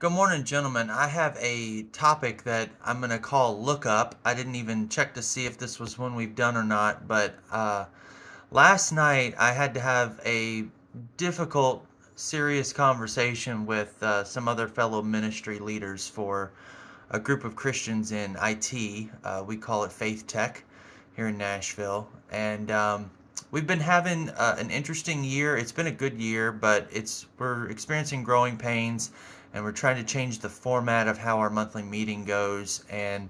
Good morning, gentlemen. I have a topic that I'm going to call Look Up. I didn't even check to see if this was one we've done or not, but last night I had to have a difficult, serious conversation with some other fellow ministry leaders for a group of Christians in IT. We call it Faith Tech here in Nashville. And we've been having an interesting year. It's been a good year, but we're experiencing growing pains, and we're trying to change the format of how our monthly meeting goes. And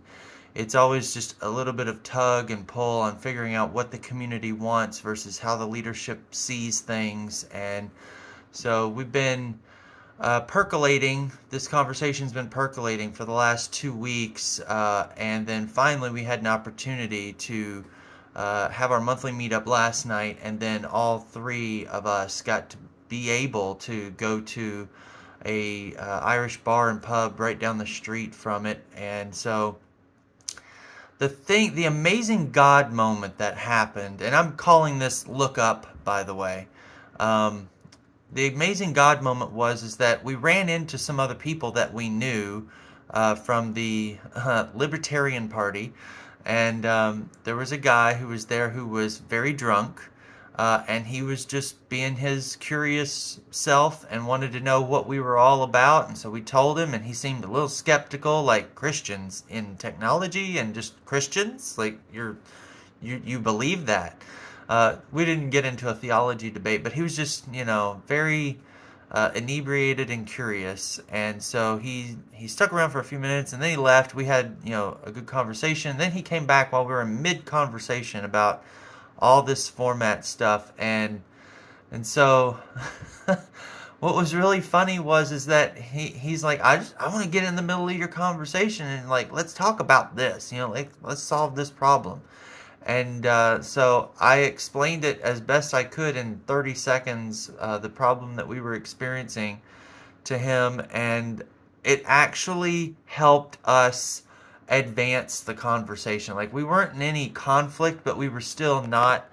it's always just a little bit of tug and pull on figuring out what the community wants versus how the leadership sees things. And so we've been percolating. This conversation's been percolating for the last 2 weeks, and then finally we had an opportunity to have our monthly meetup last night, and then all three of us got to be able to go to a Irish bar and pub right down the street from it. And so the amazing God moment that happened, and I'm calling this Look Up, by the way. The amazing God moment is that we ran into some other people that we knew from the Libertarian Party, and there was a guy who was there who was very drunk, and he was just being his curious self and wanted to know what we were all about. And so we told him, and he seemed a little skeptical, like Christians in technology and just Christians, like you believe that. We didn't get into a theology debate, but he was just, very inebriated and curious. And so he stuck around for a few minutes, and then he left. We had, a good conversation. Then he came back while we were in mid-conversation about all this format stuff. And so what was really funny is that he's like, I want to get in the middle of your conversation and let's talk about this, let's solve this problem. And so I explained it as best I could in 30 seconds, the problem that we were experiencing to him, and it actually helped us advance the conversation. Like, we weren't in any conflict, but we were still not,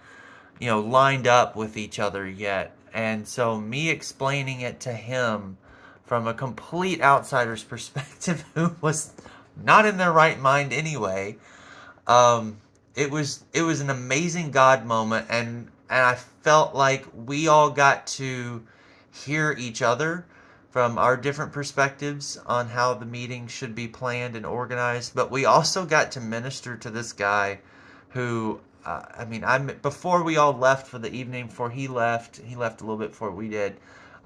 lined up with each other yet. And so me explaining it to him from a complete outsider's perspective who was not in their right mind anyway, it was an amazing God moment, and I felt like we all got to hear each other from our different perspectives on how the meeting should be planned and organized. But we also got to minister to this guy who, before we all left for the evening, before he left a little bit before we did.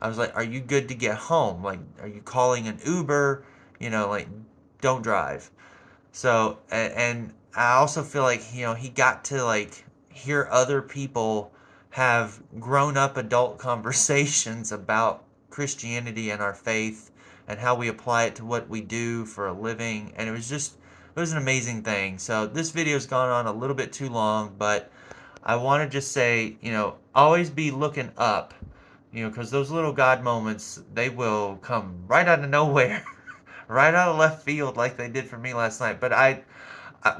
I was like, "Are you good to get home? Like, are you calling an Uber? Don't drive." So, and I also feel like, he got to hear other people have grown up adult conversations about Christianity and our faith and how we apply it to what we do for a living. And it was an amazing thing. So this video's gone on a little bit too long, but I want to just say, always be looking up, because those little God moments, they will come right out of nowhere. Right out of left field, like they did for me last night. But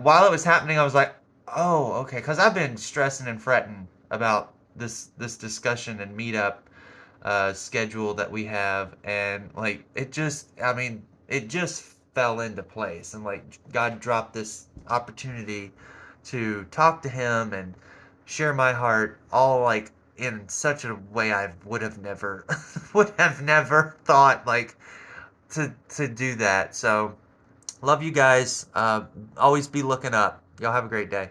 while it was happening, I was like, "Oh, okay," because I've been stressing and fretting about this discussion and meetup schedule that we have, and it just fell into place, and God dropped this opportunity to talk to him and share my heart, all in such a way I would have never thought to do that. So love you guys. Always be looking up. Y'all have a great day.